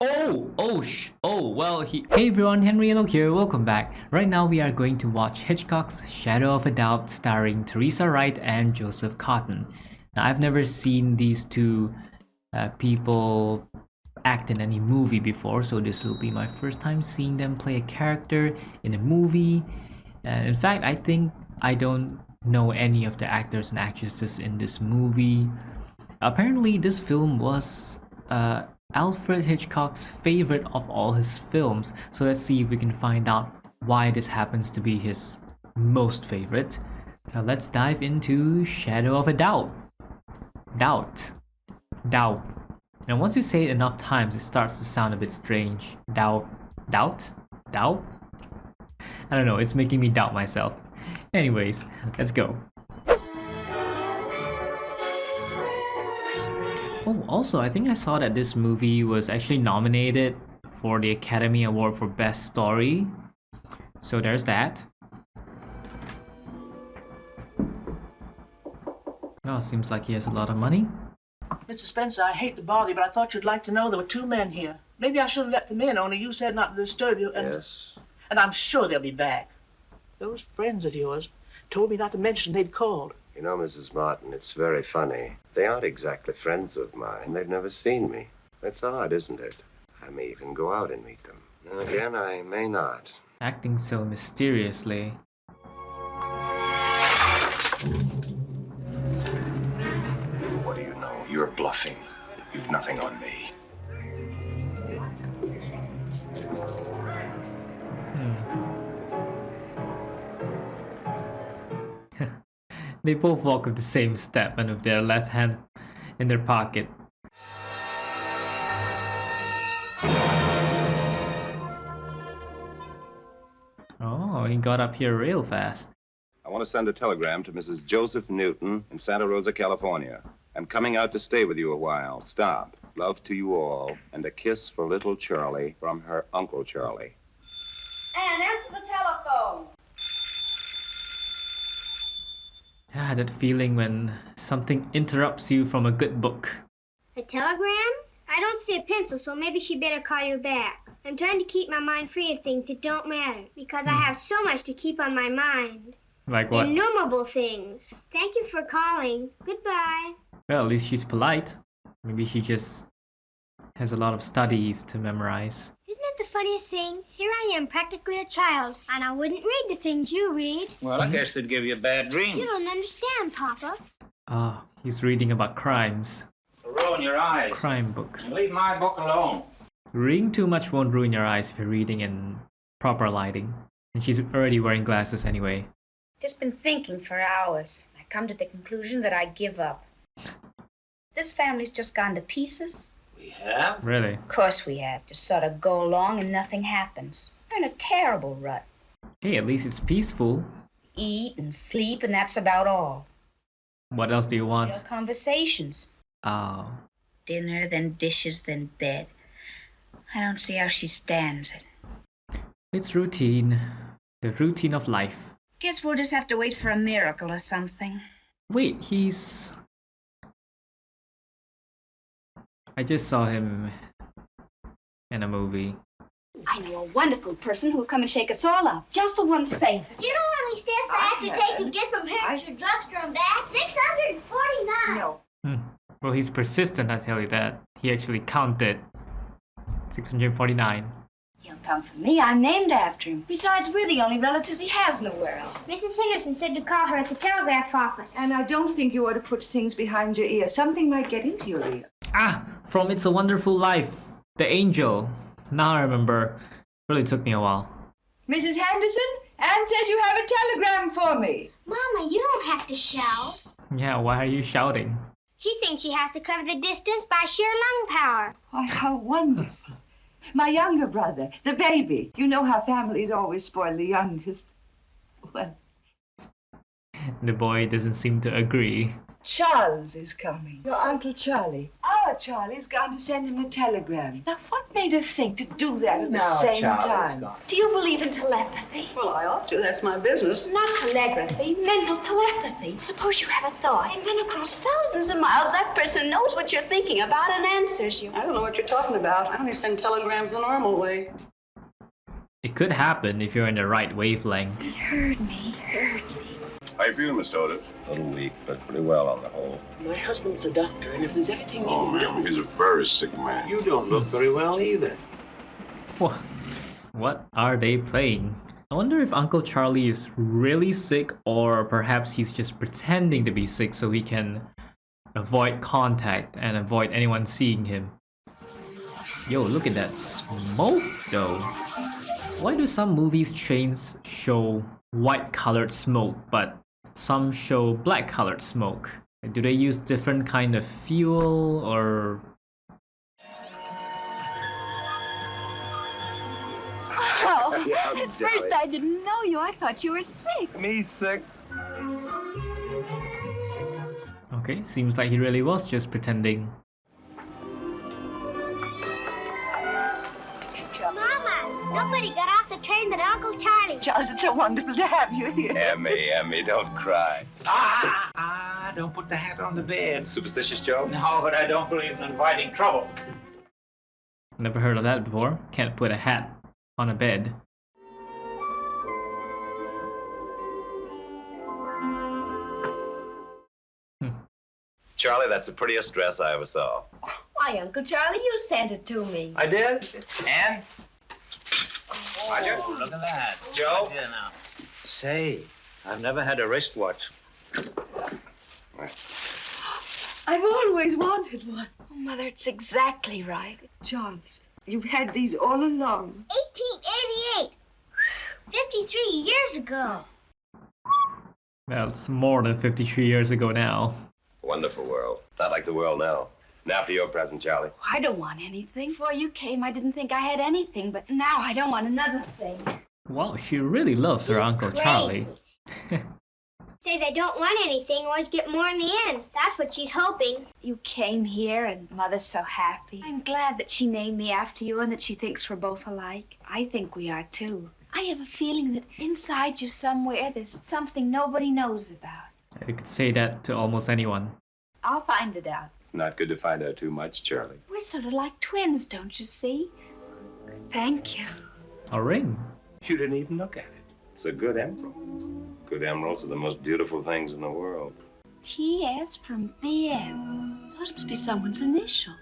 Hey everyone, Henry Enoch here, welcome back. Right now we are going to watch Hitchcock's Shadow of a Doubt starring Teresa Wright and Joseph Cotten. Now I've never seen these two people act in any movie before, so this will be my first time seeing them play a character in a movie. And in fact, I think I don't know any of the actors and actresses in this movie. Apparently, this film was Alfred Hitchcock's favorite of all his films, so let's see if we can find out why this happens to be his most favorite. Now let's dive into Shadow of a Doubt. Doubt. Doubt. And once you say it enough times, it starts to sound a bit strange. Doubt. Doubt? Doubt? I don't know, it's making me doubt myself. Anyways, let's go. Oh, also, I think I saw that this movie was actually nominated for the Academy Award for Best Story. So there's that. Oh, seems like he has a lot of money. Mr. Spencer, I hate to bother you, but I thought you'd like to know there were two men here. Maybe I should have let them in, only you said not to disturb you, and... Yes? And I'm sure they'll be back. Those friends of yours told me not to mention they'd called. You know, Mrs. Martin, it's very funny. They aren't exactly friends of mine. They've never seen me. That's odd, isn't it? I may even go out and meet them. Now again, I may not. Acting so mysteriously. What do you know? You're bluffing. You've nothing on me. They both walk with the same step and with their left hand in their pocket. Oh, he got up here real fast. I want to send a telegram to Mrs. Joseph Newton in Santa Rosa, California. I'm coming out to stay with you a while. Stop. Love to you all, and a kiss for little Charlie from her Uncle Charlie. Anne, answer the telephone. Ah, that feeling when something interrupts you from a good book. A telegram? I don't see a pencil, so maybe she better call you back. I'm trying to keep my mind free of things that don't matter, because I have so much to keep on my mind. Like what? Innumerable things. Thank you for calling. Goodbye. Well, at least she's polite. Maybe she just has a lot of studies to memorize. Isn't it the funniest thing? Here I am, practically a child, and I wouldn't read the things you read. Well, I guess they'd give you a bad dream. You don't understand, Papa. Ah, he's reading about crimes. Ruin your eyes. Crime book. And leave my book alone. Reading too much won't ruin your eyes if you're reading in proper lighting. And she's already wearing glasses anyway. Just been thinking for hours. I come to the conclusion that I give up. This family's just gone to pieces. We have? Really? Of course we have. Just sort of go along and nothing happens. We're in a terrible rut. Hey, at least it's peaceful. Eat and sleep, and that's about all. What else do you want? Real conversations. Oh. Dinner, then dishes, then bed. I don't see how she stands it. It's routine. The routine of life. Guess we'll just have to wait for a miracle or something. Wait, he's... I just saw him in a movie. I know a wonderful person who'll come and shake us all up. Just the one safe. Do you know how many steps I have to take to get from here to the drugstore and back? 649. No. Well, he's persistent, I tell you that. He actually counted 649. He'll come for me. I'm named after him. Besides, we're the only relatives he has in the world. Mrs. Henderson said to call her at the telegraph office. And I don't think you ought to put things behind your ear. Something might get into your ear. Ah! From It's a Wonderful Life. The angel. Now I remember. Really took me a while. Mrs. Henderson, Anne says you have a telegram for me. Mama, you don't have to shout. Yeah, why are you shouting? She thinks she has to cover the distance by sheer lung power. Why, how wonderful. My younger brother, the baby. You know how families always spoil the youngest. Well, The boy doesn't seem to agree. Charles is coming. Your Uncle Charlie. Our Charlie's gone to send him a telegram. Now, what made her think to do that at the same time? Do you believe in telepathy? Well, I ought to. That's my business. Not telegraphy, mental telepathy. Suppose you have a thought, and then across thousands of miles, that person knows what you're thinking about and answers you. I don't know what you're talking about. I only send telegrams the normal way. It could happen if you're in the right wavelength. He heard me. How you feeling, Mr. Otis? A little weak, but pretty well on the whole. My husband's a doctor, and if there's anything... Oh, ma'am, he's a very sick man. You don't look very well either. What are they playing? I wonder if Uncle Charlie is really sick, or perhaps he's just pretending to be sick so he can avoid contact and avoid anyone seeing him. Yo, look at that smoke though. Why do some movies chains show white colored smoke but some show black colored smoke? Do they use different kind of fuel or... Oh, Yeah, at first I didn't know you. I thought you were sick. Me sick? Okay, seems like he really was just pretending. Mama, nobody got off the train but Uncle Charlie. Charles, it's so wonderful to have you here. Emmy, don't cry. Don't put the hat on the bed. Superstitious, Joe? No, but I don't believe in inviting trouble. Never heard of that before. Can't put a hat on a bed. Charlie, that's the prettiest dress I ever saw. Why, Uncle Charlie, you sent it to me. I did? And? Roger? Oh, look at that. Joe? Here now. Say, I've never had a wristwatch. I've always wanted one. Oh, Mother, it's exactly right. Charles, you've had these all along. 1888. 53 years ago. That's more than 53 years ago now. Wonderful world. Not like the world now. Now for your present, Charlie. I don't want anything. Before you came, I didn't think I had anything, but now I don't want another thing. Wow, she really loves her She's Uncle crazy. Charlie. Say they don't want anything, always get more in the end. That's what she's hoping. You came here, and Mother's so happy. I'm glad that she named me after you and that she thinks we're both alike. I think we are, too. I have a feeling that inside you somewhere there's something nobody knows about. You could say that to almost anyone. I'll find it out. Not good to find out too much, Charlie. We're sort of like twins, don't you see? Thank you. A ring. You didn't even look at it. It's a good emerald. Good emeralds are the most beautiful things in the world. T.S. from B.M. Those must be someone's initials.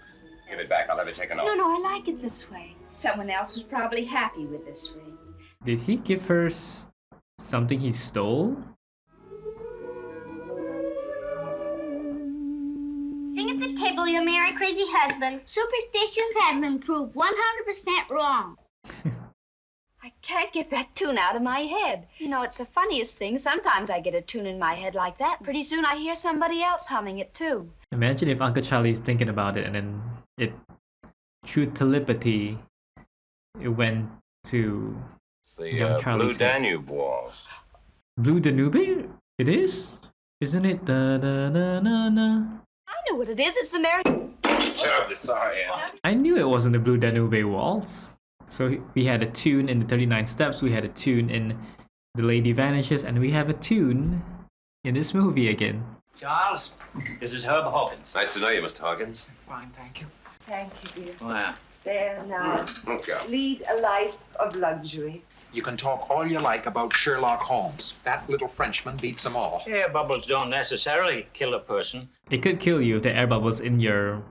Give it back. I'll have it taken off. No, I like it this way. Someone else was probably happy with this ring. Did he give her something he stole? Sing at the table, you'll marry a crazy husband. Superstitions have been proved 100% wrong. I can't get that tune out of my head. You know, it's the funniest thing. Sometimes I get a tune in my head like that. Pretty soon I hear somebody else humming it, too. Imagine if Uncle Charlie's thinking about it and then through telepathy, it went to The young Charlie's Blue head. Danube walls. Blue Danube? It is? Isn't it? Da, da, da, da, da. I know what it is. It's the American... Terribly sorry, Em. I knew it wasn't the Blue Danube waltz. So we had a tune in the 39 Steps, we had a tune in The Lady Vanishes, and we have a tune in this movie again. Charles, this is Herb Hawkins. Nice to know you, Mr. Hawkins. Fine, thank you. Thank you, dear. Well, There now. Okay. Lead a life of luxury. You can talk all you like about Sherlock Holmes. That little Frenchman beats them all. air bubbles don't necessarily kill a person. It could kill you if the air bubbles in your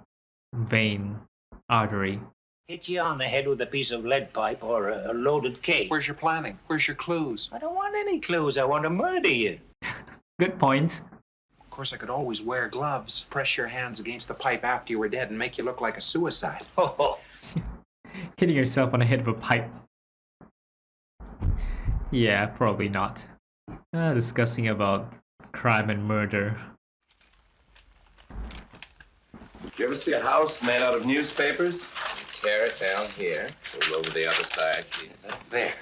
vein artery. Hit you on the head with a piece of lead pipe or a loaded cake. Where's your planning? Where's your clues? I don't want any clues. I want to murder you. Good point. Of course, I could always wear gloves, press your hands against the pipe after you were dead, and make you look like a suicide. Oh, Hitting yourself on the head of a pipe. Yeah, probably not. Discussing about crime and murder. You ever see a house made out of newspapers? Tear it down here. Go over the other side here. There.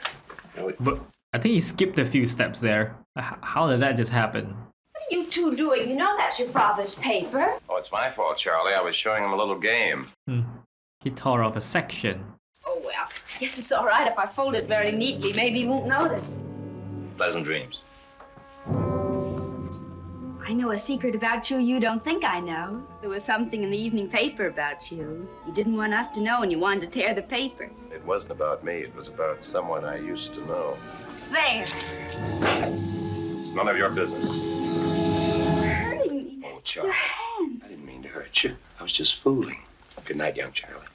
But I think he skipped a few steps there. How did that just happen? What are you two doing? You know that's your father's paper. Oh, it's my fault, Charlie. I was showing him a little game. He tore off a section. Oh, well, I guess it's all right if I fold it very neatly. Maybe he won't notice. Pleasant dreams. I know a secret about you don't think I know. There was something in the evening paper about you. You didn't want us to know and you wanted to tear the paper. It wasn't about me. It was about someone I used to know. There. It's none of your business. You're hurting me. Oh, Charlie. Your hand. I didn't mean to hurt you. I was just fooling. Good night, young Charlie.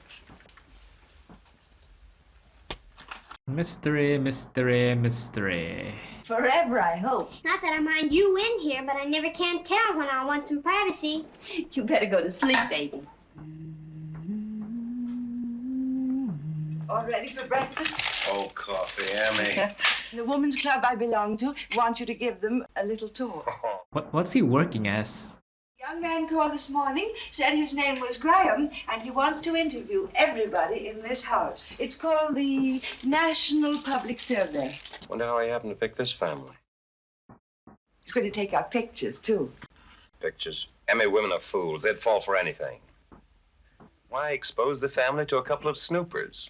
Mystery, mystery, mystery. Forever, I hope. Not that I mind you in here, but I never can tell when I want some privacy. You better go to sleep, baby. All ready for breakfast? Oh, coffee, Emmy. The women's club I belong to wants you to give them a little tour. What's he working as? Young man called this morning, said his name was Graham, and he wants to interview everybody in this house. It's called the National Public Survey. Wonder how he happened to pick this family. He's going to take our pictures, too. Pictures. Emmy, women are fools. They'd fall for anything. Why expose the family to a couple of snoopers?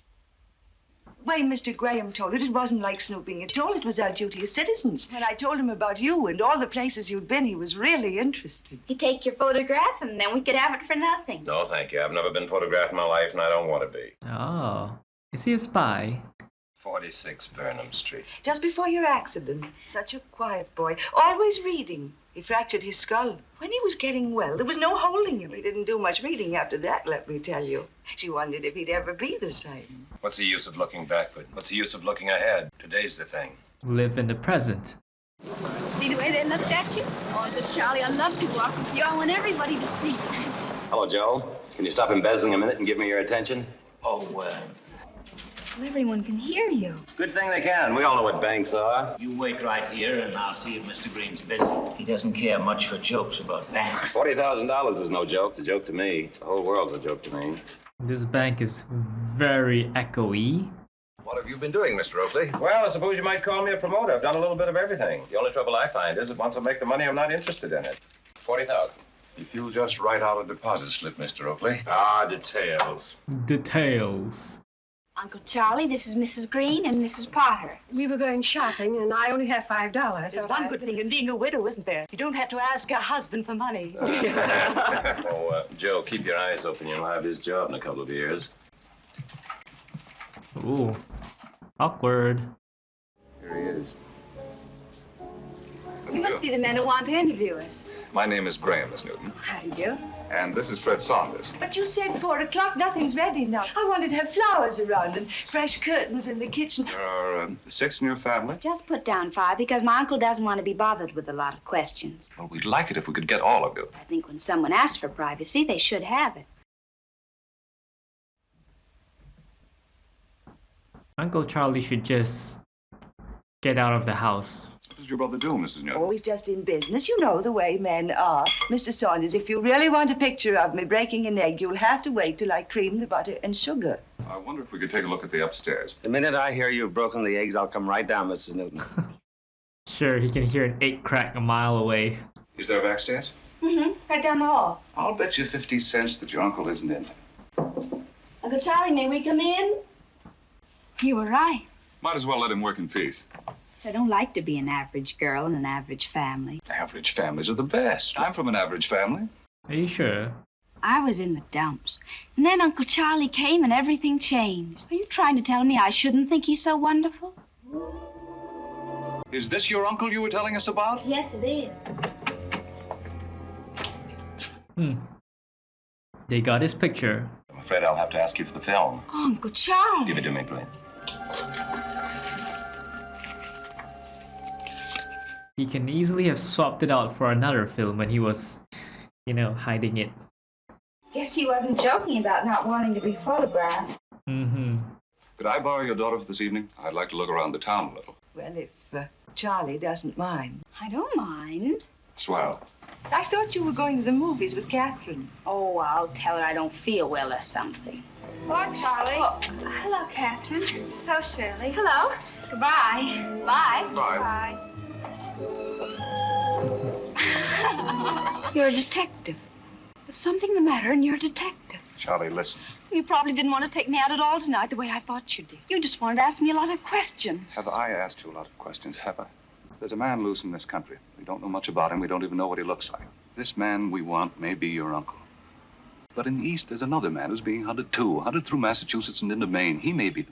Way Mr. Graham told it wasn't like snooping at all. It was our duty as citizens. When I told him about you and all the places you'd been, he was really interested. You take your photograph and then we could have it for nothing. No, thank you. I've never been photographed in my life, and I don't want to be. Oh, is he a spy? 46 Burnham Street. Just before your accident. Such a quiet boy. Always reading. He fractured his skull. When he was getting well, there was no holding him. He didn't do much reading after that, let me tell you. She wondered if he'd ever be the same. What's the use of looking backward? What's the use of looking ahead? Today's the thing. Live in the present. See the way they looked at you? Oh, but Charlie, I love to walk with you. I want everybody to see. Hello, Joe. Can you stop embezzling a minute and give me your attention? Oh, Well, everyone can hear you. Good thing they can. We all know what banks are. you wait right here and I'll see if Mr. Green's busy. He doesn't care much for jokes about banks. $40,000 is no joke. It's a joke to me. The whole world's a joke to me. This bank is very echoey. What have you been doing, Mr. Oakley? Well, I suppose you might call me a promoter. I've done a little bit of everything. The only trouble I find is that once I make the money, I'm not interested in it. 40,000. If you'll just write out a deposit slip, Mr. Oakley. Ah, details. Details. Uncle Charlie, this is Mrs. Green and Mrs. Potter. We were going shopping, and I only have $5. There's one good thing in being a widow, isn't there? You don't have to ask a husband for money. Joe, keep your eyes open. You'll have his job in a couple of years. Ooh. Awkward. Here he is. You must be the men who want to interview us. My name is Graham, Miss Newton. How do you? And this is Fred Saunders. But you said 4 o'clock. Nothing's ready now. I wanted to have flowers around and fresh curtains in the kitchen. There are 6 in your family. Just put down 5 because my uncle doesn't want to be bothered with a lot of questions. Well, we'd like it if we could get all of you. I think when someone asks for privacy, they should have it. Uncle Charlie should just get out of the house. What does your brother do, Mrs. Newton? Always just in business. You know the way men are. Mr. Saunders, if you really want a picture of me breaking an egg, you'll have to wait till I cream the butter and sugar. I wonder if we could take a look at the upstairs. The minute I hear you've broken the eggs, I'll come right down, Mrs. Newton. Sure, he can hear an egg crack a mile away. Is there a backstairs? Mm-hmm. Right down the hall. I'll bet you 50 cents that your uncle isn't in. Uncle Charlie, may we come in? You were right. Might as well let him work in peace. I don't like to be an average girl in an average family. Average families are the best. I'm from an average family. Are you sure? I was in the dumps. And then Uncle Charlie came and everything changed. Are you trying to tell me I shouldn't think he's so wonderful? Is this your uncle you were telling us about? Yes, it is. They got his picture. I'm afraid I'll have to ask you for the film. Oh, Uncle Charlie. Give it to me, please. He can easily have swapped it out for another film when he was, hiding it. Guess he wasn't joking about not wanting to be photographed. Mm-hmm. Could I borrow your daughter for this evening? I'd like to look around the town a little. Well, if Charlie doesn't mind. I don't mind. Swell. I thought you were going to the movies with Catherine. Oh, I'll tell her I don't feel well or something. Bye, Charlie. Oh, hello, Catherine. Hello, Shirley. Hello. Goodbye. Bye. Bye. Bye. You're a detective. There's something the matter and you're a detective. Charlie, listen. You probably didn't want to take me out at all tonight the way I thought you did. You just wanted to ask me a lot of questions. Have I asked you a lot of questions, have I? There's a man loose in this country. We don't know much about him. We don't even know what he looks like. This man we want may be your uncle. But in the East, there's another man who's being hunted too. Hunted through Massachusetts and into Maine. He may be the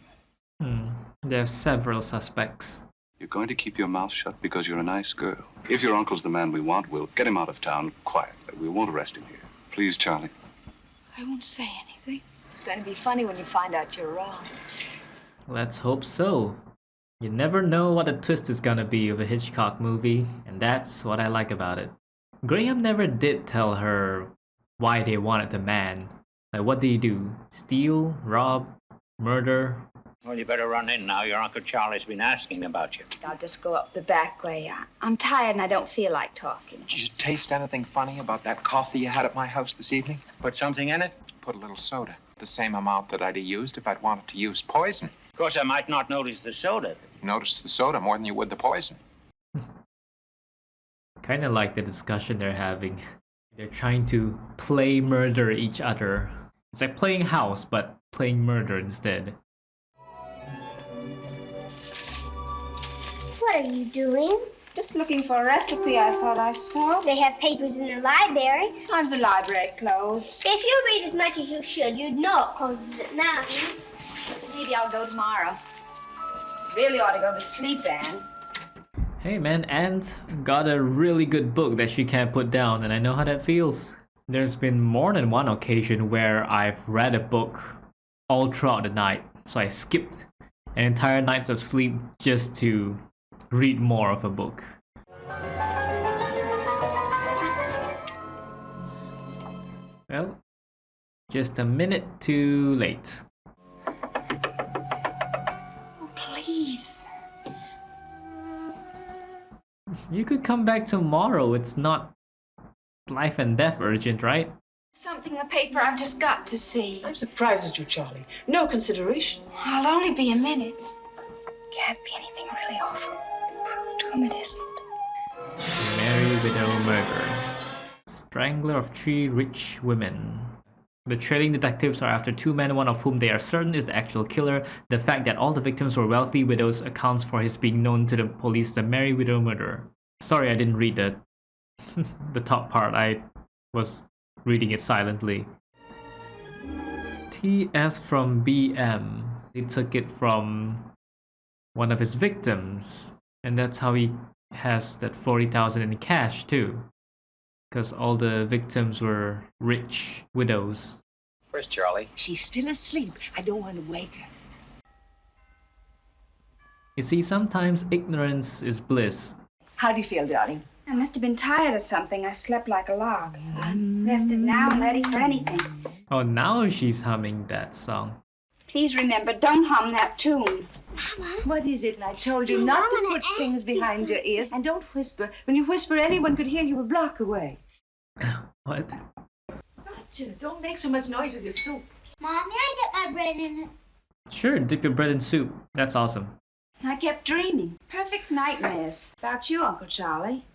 man. There are several suspects. You're going to keep your mouth shut because you're a nice girl. If your uncle's the man we want, we'll get him out of town quietly. We won't arrest him here. Please, Charlie. I won't say anything. It's going to be funny when you find out you're wrong. Let's hope so. You never know what the twist is gonna be of a Hitchcock movie, and that's what I like about it. Graham never did tell her why they wanted the man. Like, what did he do? Steal? Rob? Murder? Well, you better run in now. Your Uncle Charlie's been asking about you. I'll just go up the back way. I'm tired and I don't feel like talking. Did you taste anything funny about that coffee you had at my house this evening? Put something in it? Put a little soda. The same amount that I'd have used if I'd wanted to use poison. Of course, I might not notice the soda. Notice the soda more than you would the poison. Kinda like the discussion they're having. They're trying to play murder each other. It's like playing house, but playing murder instead. What are you doing? Just looking for a recipe I thought I saw. They have papers in the library. Time's the library closed. If you read as much as you should, you'd know it closes at 9. Maybe I'll go tomorrow. Really ought to go to sleep, Anne. Hey man, Aunt got a really good book that she can't put down, and I know how that feels. There's been more than one occasion where I've read a book all throughout the night, so I skipped an entire nights of sleep just to read more of a book. Well, just a minute too late. Oh, please. You could come back tomorrow. It's not life and death urgent, right? Something in the paper I've just got to see. I'm surprised at you, Charlie. No consideration. I'll only be a minute. Can't be anything really awful. Prove to him it isn't. Merry Widow Murder. Strangler of 3 rich women. The trailing detectives are after 2 men, one of whom they are certain is the actual killer. The fact that all the victims were wealthy widows accounts for his being known to the police the Merry Widow Murder. Sorry, I didn't read the the top part. I was reading it silently. TS from BM. He took it from one of his victims, and that's how he has that 40,000 in cash too, because all the victims were rich widows. Where's Charlie? She's still asleep. I don't want to wake her. You see, sometimes ignorance is bliss. How do you feel, darling? I must have been tired of something. I slept like a log. I'm rested now and ready for anything. Oh, now she's humming that song. Please remember, don't hum that tune. Mama. What is it? And I told you not to put things behind your ears. And don't whisper. When you whisper, anyone could hear you a block away. What? Roger, don't make so much noise with your soup. Mom, may I dip my bread in it? Sure, dip your bread in soup. That's awesome. I kept dreaming. Perfect nightmares. About you, Uncle Charlie.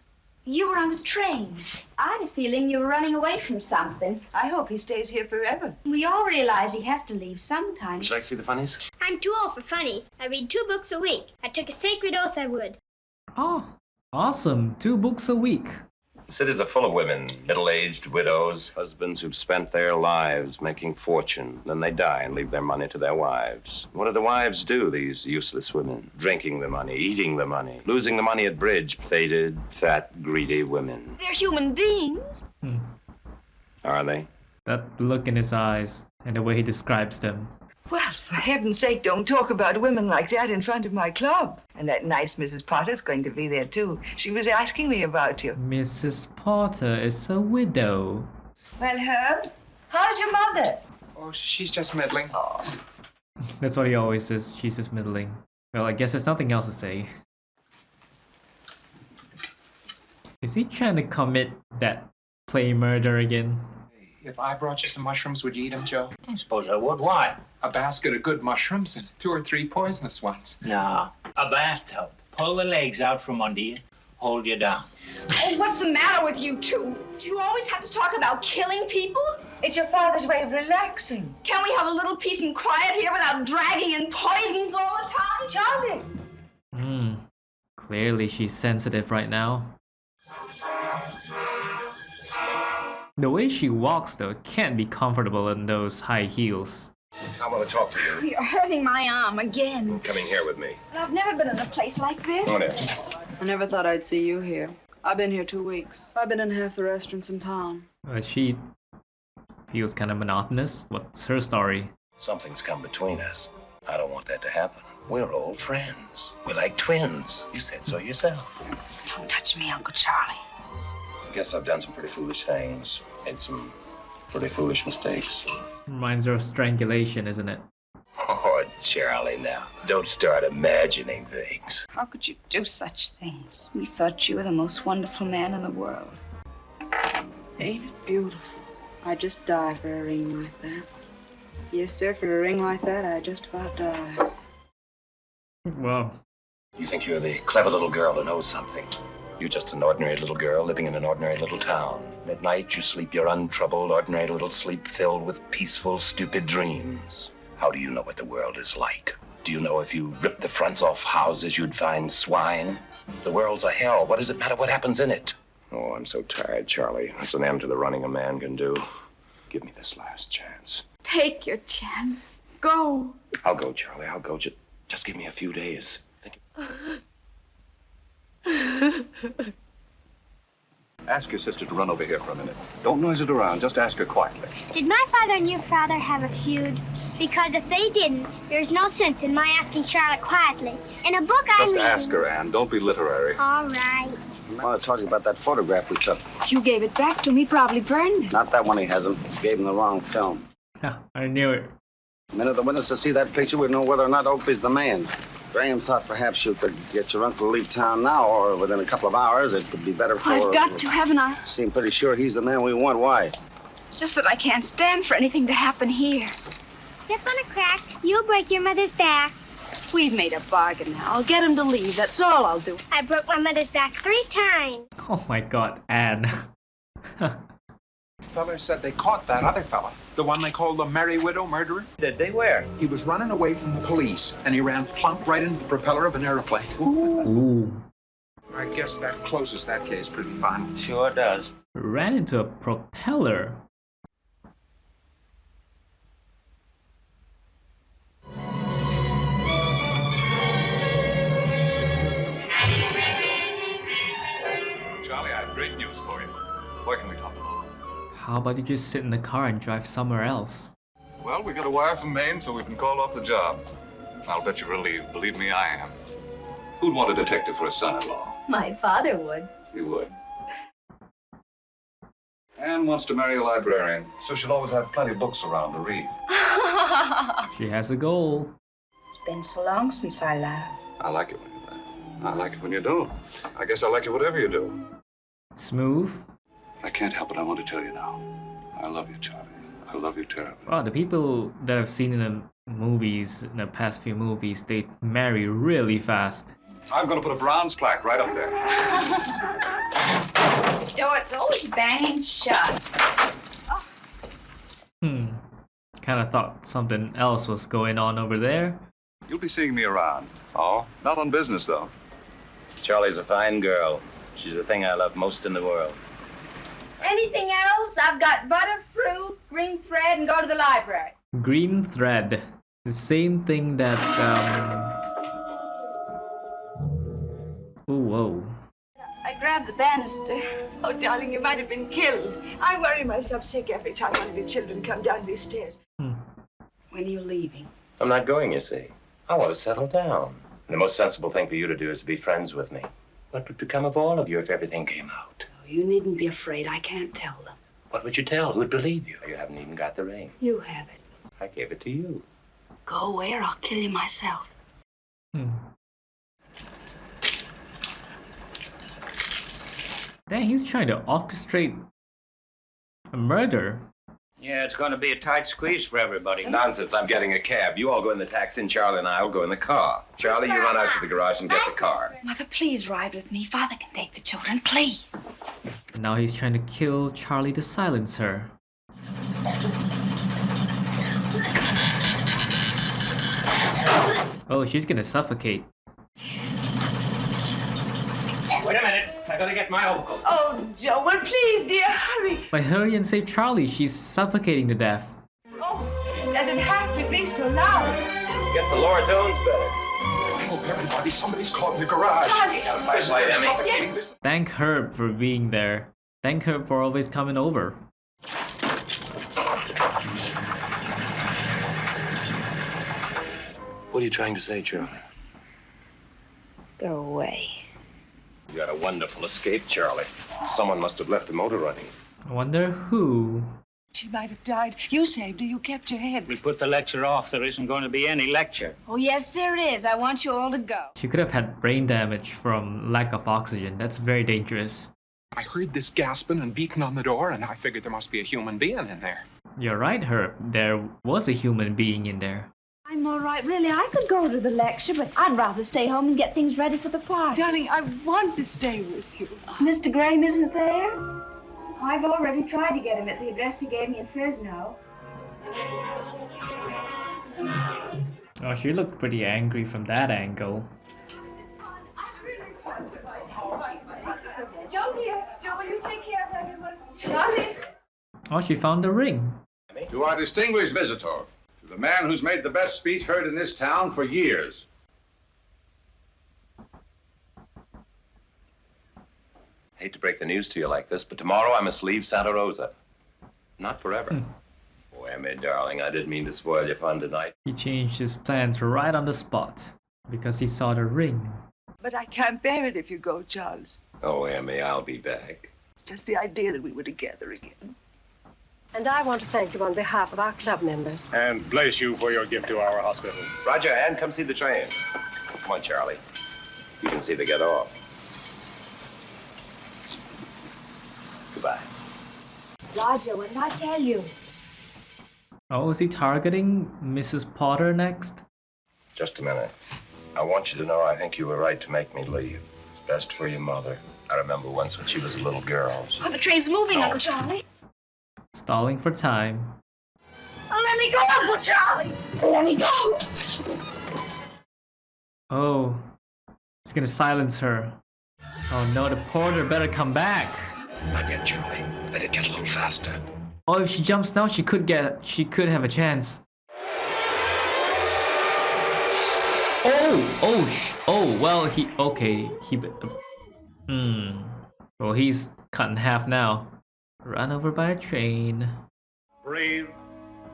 You were on a train. I had a feeling you were running away from something. I hope he stays here forever. We all realize he has to leave sometime. Would you like to see the funnies? I'm too old for funnies. I read 2 books a week. I took a sacred oath I would. Oh, awesome. 2 books a week. Cities are full of women, middle-aged widows, husbands who've spent their lives making fortune. Then they die and leave their money to their wives. What do the wives do, these useless women? Drinking the money, eating the money, losing the money at bridge. Faded, fat, greedy women. They're human beings. Are they? That look in his eyes and the way he describes them. Well, for heaven's sake, don't talk about women like that in front of my club. And that nice Mrs. Potter's going to be there, too. She was asking me about you. Mrs. Potter is a widow. Well, Herb, how's your mother? Oh, she's just middling. Oh. That's what he always says. She's just middling. Well, I guess there's nothing else to say. Is he trying to commit that play murder again? If I brought you some mushrooms, would you eat them, Joe? I suppose I would. Why? A basket of good mushrooms and 2 or 3 poisonous ones. No. A bathtub. Pull the legs out from under you. hold you down. Oh, what's the matter with you two? Do you always have to talk about killing people? It's your father's way of relaxing. Can't we have a little peace and quiet here without dragging in poisons all the time? Charlie! Clearly she's sensitive right now. The way she walks though can't be comfortable in those high heels. I want to talk to you. You're hurting my arm again. Coming here with me. I've never been in a place like this. Come on in. I never thought I'd see you here. I've been here 2 weeks. I've been in half the restaurants in town. She feels kind of monotonous. What's her story? Something's come between us. I don't want that to happen. We're old friends. We're like twins. You said so yourself. Don't touch me, Uncle Charlie. I guess I've done some pretty foolish things. Made some pretty foolish mistakes. Reminds her of strangulation, isn't it? Oh, Charlie, now. Don't start imagining things. How could you do such things? We thought you were the most wonderful man in the world. Ain't it beautiful? I'd just die for a ring like that. Yes, sir, for a ring like that, I'd just about die. Wow. You think you're the clever little girl who knows something. You're just an ordinary little girl living in an ordinary little town. At night, you sleep your untroubled, ordinary little sleep filled with peaceful, stupid dreams. How do you know what the world is like? Do you know if you ripped the fronts off houses, you'd find swine? The world's a hell. What does it matter what happens in it? Oh, I'm so tired, Charlie. That's an end to the running a man can do. Give me this last chance. Take your chance. Go. I'll go, Charlie. I'll go. Just give me a few days. Ask your sister to run over here for a minute. Don't noise it around. Just ask her quietly. Did my father and your father have a feud? Because if they didn't, there's no sense in my asking Charlotte quietly. In a book I'm Just reading... ask her, Anne. Don't be literary. All right. I want to talk to you about that photograph we took. You gave it back to me, probably burned it. Not that one, he hasn't. Gave him the wrong film. I knew it. The minute the witnesses see that picture, we'd know whether or not Oakley's the man. Graham thought perhaps you could get your uncle to leave town now, or within a couple of hours. It could be better for... I've got to, haven't I? Seem pretty sure he's the man we want. Why? It's just that I can't stand for anything to happen here. Step on a crack, you'll break your mother's back. We've made a bargain now. I'll get him to leave. That's all I'll do. I broke my mother's back 3 times. Oh my god, Anne. Fella said they caught that other fella, the one they called the Merry Widow murderer. Did they? Where? He was running away from the police, and he ran plump right into the propeller of an airplane. Ooh. I guess that closes that case pretty fine. Sure does. Ran into a propeller. Charlie, I have great news for you. Where can we talk about? How about you just sit in the car and drive somewhere else? Well, we got a wire from Maine, so we've been called off the job. I'll bet you're relieved. Believe me, I am. Who'd want a detective for a son-in-law? My father would. He would. Anne wants to marry a librarian, so she'll always have plenty of books around to read. She has a goal. It's been so long since I laughed. I like it when you laugh. I like it when you don't. I guess I like it whatever you do. Smooth. I can't help it. I want to tell you now. I love you, Charlie. I love you terribly. Wow, the people that I've seen in the movies, in the past few movies, they marry really fast. I'm going to put a bronze plaque right up there. The door's always banging shut. Kind of thought something else was going on over there. You'll be seeing me around. Oh, not on business, though. Charlie's a fine girl. She's the thing I love most in the world. Anything else? I've got butter, fruit, green thread, and go to the library. Green thread. The same thing that, Oh, whoa. I grabbed the banister. Oh, darling, you might have been killed. I worry myself sick every time one of your children come down these stairs. When are you leaving? I'm not going, you see. I want to settle down. And the most sensible thing for you to do is to be friends with me. What would become of all of you if everything came out? You needn't be afraid. I can't tell them. What would you tell? Who'd believe you? You haven't even got the ring. You have it. I gave it to you. Go away or I'll kill you myself. Dang, he's trying to orchestrate a murder. Yeah, it's going to be a tight squeeze for everybody. Nonsense, I'm getting a cab. You all go in the taxi and Charlie and I will go in the car. Charlie, you run out to the garage and get the car. Mother, please ride with me. Father can take the children, please. Now he's trying to kill Charlie to silence her. Oh, she's gonna suffocate. Wait a minute. I gotta get my overcoat. Oh, Joe, well, please, dear, hurry. Like, hurry and save Charlie. She's suffocating to death. Oh, does it have to be so loud? Get the lower tones better. Oh, everybody, somebody's caught in the garage. Charlie! Flashlight, Emmy. Yes. Thank Herb for being there. Thank Herb for always coming over. What are you trying to say, Charlie? Go away. You had a wonderful escape, Charlie. Someone must have left the motor running. I wonder who. She might have died. You saved her. You kept your head. We put the lecture off. There isn't going to be any lecture. Oh, yes, there is. I want you all to go. She could have had brain damage from lack of oxygen. That's very dangerous. I heard this gasping and beating on the door, and I figured there must be a human being in there. You're right, Herb. There was a human being in there. I'm all right, really. I could go to the lecture, but I'd rather stay home and get things ready for the party. Darling, I want to stay with you. Mr. Graham isn't there? I've already tried to get him at the address he gave me in Fresno. Oh, she looked pretty angry from that angle. Joe here. Joe, will you take care of everyone? Charlie. Oh, she found the ring. To our distinguished visitor, to the man who's made the best speech heard in this town for years. Hate to break the news to you like this, but tomorrow I must leave Santa Rosa. Not forever. Oh, Emmy, darling, I didn't mean to spoil your fun tonight. He changed his plans right on the spot because he saw the ring. But I can't bear it if you go, Charles. Oh, Emmy, I'll be back. It's just the idea that we were together again. And I want to thank you on behalf of our club members. And bless you for your gift to our hospital. Roger, Ann, come see the train. Come on, Charlie. You can see they get off. Goodbye. Roger, what did I tell you? Oh, is he targeting Mrs. Potter next? Just a minute. I want you to know I think you were right to make me leave. It's best for your mother. I remember once when she was a little girl. Oh, the train's moving, Uncle Charlie. Stalling for time. Oh, let me go, Uncle Charlie! Let me go! Oh, he's gonna silence her. Oh no, the porter better come back. Not yet, Charlie. Let it get a little faster. Oh, if she jumps now, she could have a chance. Well, well, he's cut in half now. Run over by a train. Brave,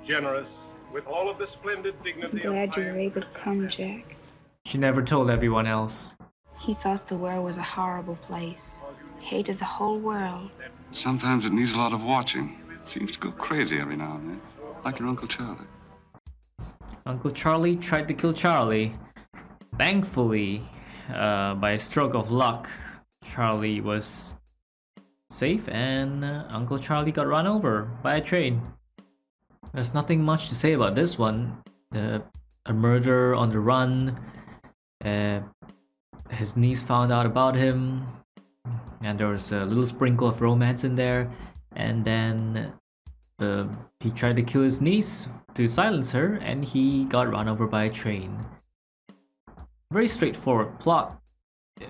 generous, with all of the splendid dignity of Glad you were able to come, Jack. She never told everyone else. He thought the world was a horrible place. Hated the whole world. Sometimes it needs a lot of watching. It seems to go crazy every now and then. Like your Uncle Charlie. Uncle Charlie tried to kill Charlie. Thankfully, by a stroke of luck, Charlie was safe and Uncle Charlie got run over by a train. There's nothing much to say about this one. A murder on the run. His niece found out about him. And there was a little sprinkle of romance in there. And then he tried to kill his niece to silence her, and he got run over by a train. Very straightforward plot.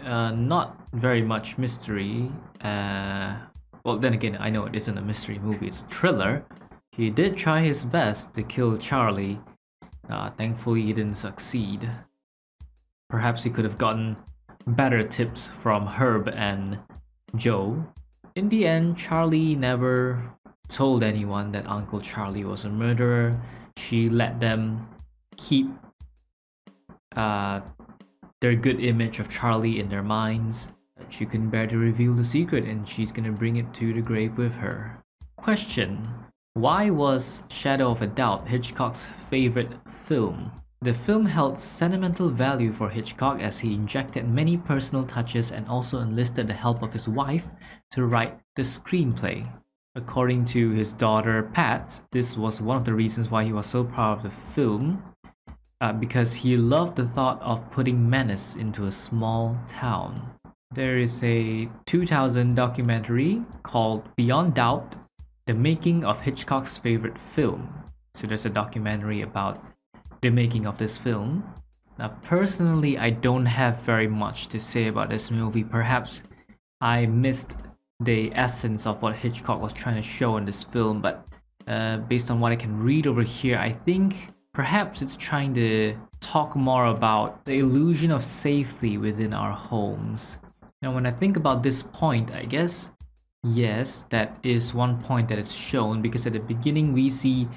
Not very much mystery. Well, then again, I know it isn't a mystery movie, it's a thriller. He did try his best to kill Charlie. Thankfully, he didn't succeed. Perhaps he could have gotten better tips from Herb and Joe. In the end, Charlie never told anyone that Uncle Charlie was a murderer. She let them keep their good image of Charlie in their minds. She couldn't bear to reveal the secret, and she's gonna bring it to the grave with her. Question: why was Shadow of a Doubt Hitchcock's favorite film? The film held sentimental value for Hitchcock as he injected many personal touches and also enlisted the help of his wife to write the screenplay. According to his daughter Pat, this was one of the reasons why he was so proud of the film, because he loved the thought of putting menace into a small town. There is a 2000 documentary called Beyond Doubt, the making of Hitchcock's favorite film. So there's a documentary about the making of this film. Now personally, I don't have very much to say about this movie. Perhaps I missed the essence of what Hitchcock was trying to show in this film, but based on what I can read over here, I think perhaps it's trying to talk more about the illusion of safety within our homes. Now when I think about this point, I guess, yes, that is one point that is shown, because at the beginning we see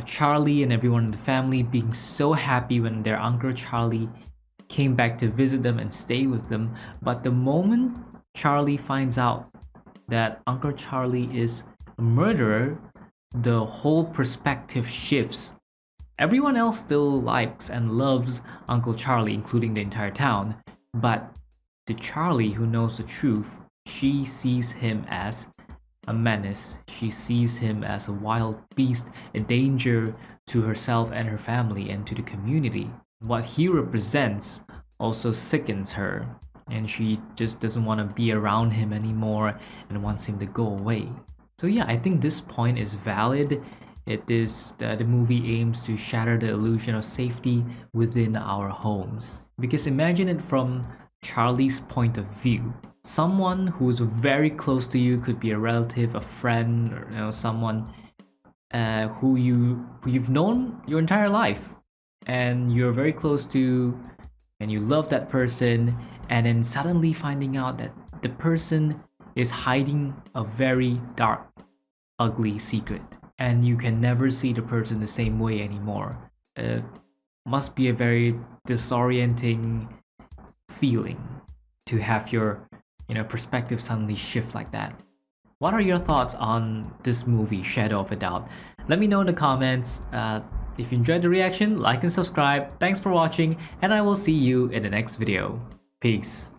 Charlie and everyone in the family being so happy when their Uncle Charlie came back to visit them and stay with them. But the moment Charlie finds out that Uncle Charlie is a murderer, the whole perspective shifts. Everyone else still likes and loves Uncle Charlie, including the entire town, but to Charlie, who knows the truth, she sees him as a menace. She sees him as a wild beast, a danger to herself and her family and to the community. What he represents also sickens her, and she just doesn't want to be around him anymore and wants him to go away. So yeah, I think this point is valid. It is the movie aims to shatter the illusion of safety within our homes. Because imagine it from Charlie's point of view. Someone who's very close to you, could be a relative, a friend, or someone who you've known your entire life, and you're very close to, and you love that person, and then suddenly finding out that the person is hiding a very dark, ugly secret, and you can never see the person the same way anymore. Must be a very disorienting feeling to have your perspective suddenly shift like that. What are your thoughts on this movie, Shadow of a Doubt? Let me know in the comments. If you enjoyed the reaction, like and subscribe. Thanks for watching, and I will see you in the next video. Peace.